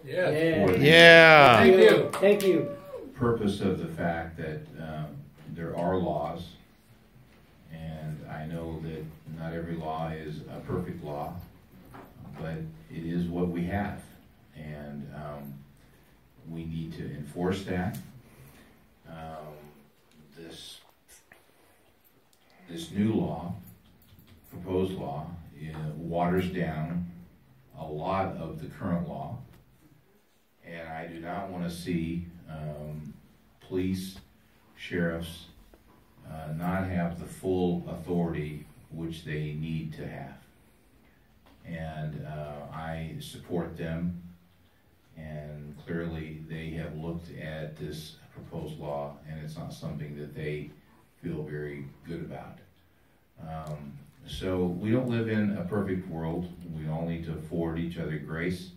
Yes. Yeah. Yeah. Thank you. Thank you. Purpose of the fact that there are laws, and I know that not every law is a perfect law, but it is what we have, and we need to enforce that. This new law, proposed law, waters down a lot of the current law, and I do not want to see police, sheriffs not have the full authority which they need to have. And I support them, and clearly they have looked at this proposed law, and it's not something that they feel very good about. So we don't live in a perfect world. We all need to afford each other grace,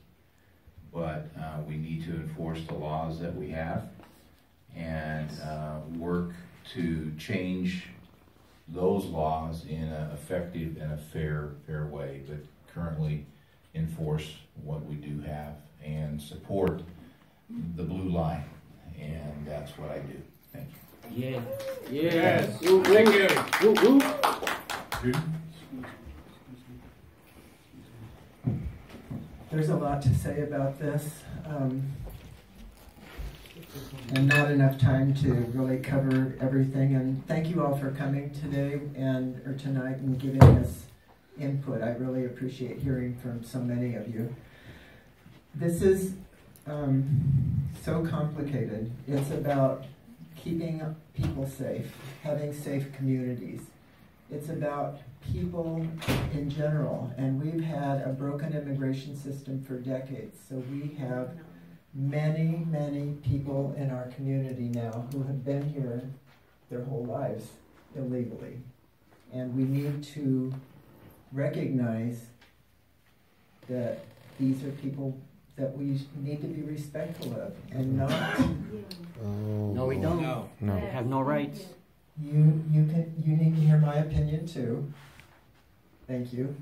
but we need to enforce the laws that we have and work to change those laws in an effective and a fair way, but currently enforce what we do have and support the blue line, and that's what I do. Thank you. Yeah. Yes. Woo, woo. Thank you. Woo, woo. There's a lot to say about this, and not enough time to really cover everything. And thank you all for coming today or tonight and giving us input. I really appreciate hearing from so many of you. This is so complicated. It's about keeping people safe, having safe communities. It's about people in general, and we've had a broken immigration system for decades. So we have many, many people in our community now who have been here their whole lives illegally. And we need to recognize that these are people that we need to be respectful of and not. No, we don't. No. They have no rights. You need to hear my opinion too. Thank you.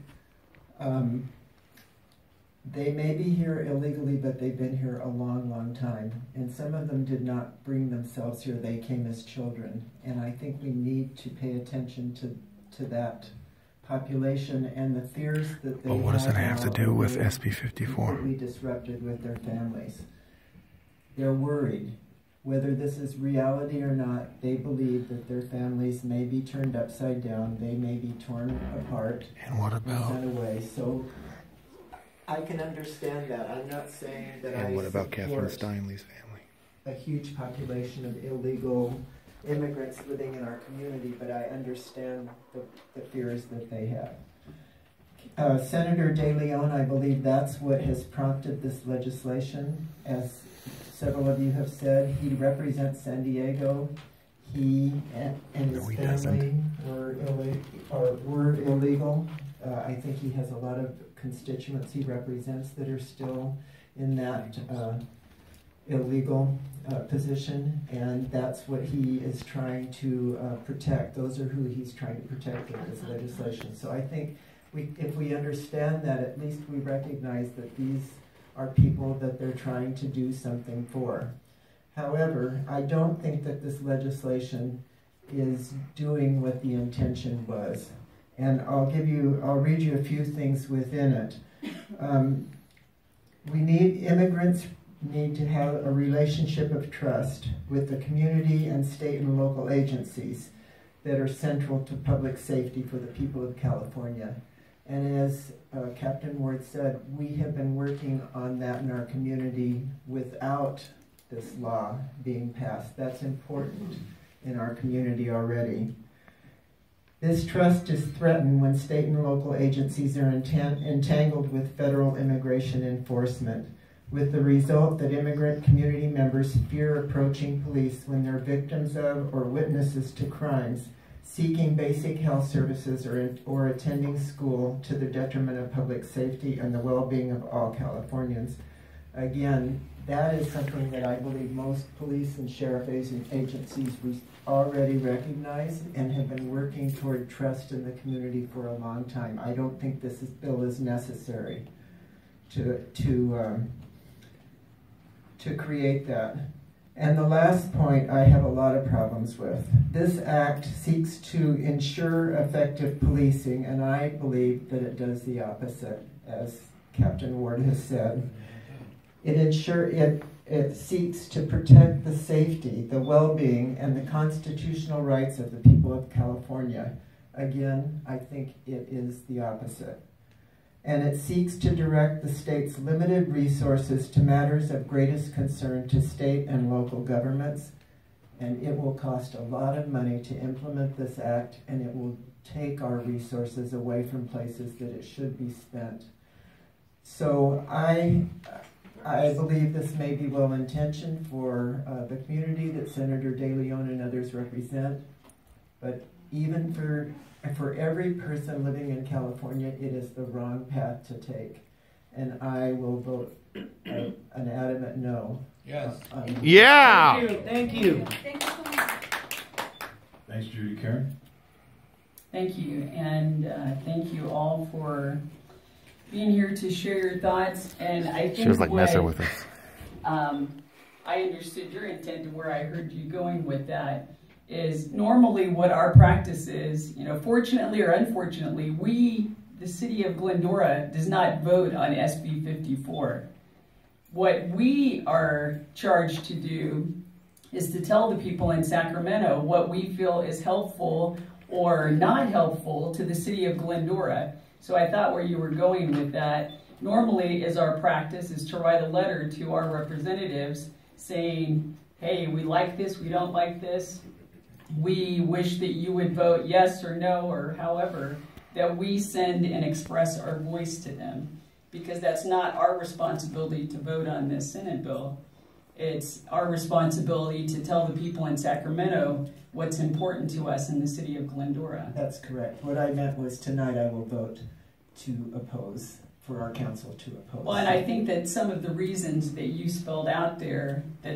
They may be here illegally, but they've been here a long, long time. And some of them did not bring themselves here. They came as children. And I think we need to pay attention to that population and the fears that they But what does that have to do with now SB 54? completely disrupted with their families. They're worried. Whether this is reality or not, they believe that their families may be turned upside down, they may be torn apart And what about? sent away. So I can understand that. I'm not saying that And what about Catherine support Steinley's family? a huge population of illegal immigrants living in our community, but I understand the fears that they have. Senator De Leon, I believe that's what has prompted this legislation. As several of you have said, he represents San Diego. He and his family were illegal. I think he has a lot of constituents he represents that are still in that illegal position, and that's what he is trying to protect. Those are who he's trying to protect in this legislation. So I think if we understand that, at least we recognize that these are people that they're trying to do something for. However, I don't think that this legislation is doing what the intention was. And I'll read you a few things within it. Immigrants need to have a relationship of trust with the community and state and local agencies that are central to public safety for the people of California. And as Captain Ward said, we have been working on that in our community without this law being passed. That's important in our community already. This trust is threatened when state and local agencies are entangled with federal immigration enforcement, with the result that immigrant community members fear approaching police when they're victims of or witnesses to crimes, seeking basic health services or attending school to the detriment of public safety and the well-being of all Californians. Again, that is something that I believe most police and sheriff agencies already recognize and have been working toward trust in the community for a long time. I don't think this bill is necessary to to create that. And the last point I have a lot of problems with. This act seeks to ensure effective policing, and I believe that it does the opposite, as Captain Ward has said. It seeks to protect the safety, the well-being, and the constitutional rights of the people of California. Again, I think it is the opposite. And it seeks to direct the state's limited resources to matters of greatest concern to state and local governments. And it will cost a lot of money to implement this act, and it will take our resources away from places that it should be spent. So I believe this may be well-intentioned for the community that Senator De Leon and others represent, but even for every person living in California, it is the wrong path to take. And I will vote an adamant no. Yes. Yeah! Thank you. Thank you. Thank you so much. Thanks, Judy. Karen? Thank you, and thank you all for being here to share your thoughts. And I think She was like messing with us. I understood your intent and where I heard you going with that is normally what our practice is, fortunately or unfortunately, the city of Glendora does not vote on SB 54. What we are charged to do is to tell the people in Sacramento what we feel is helpful or not helpful to the city of Glendora. So I thought where you were going with that, normally is our practice is to write a letter to our representatives saying, hey, we like this, we don't like this. We wish that you would vote yes or no or however, that we send and express our voice to them, because that's not our responsibility to vote on this Senate bill. It's our responsibility to tell the people in Sacramento what's important to us in the city of Glendora. That's correct. What I meant was tonight I will vote to oppose, for our council to oppose. Well, and I think that some of the reasons that you spelled out there, that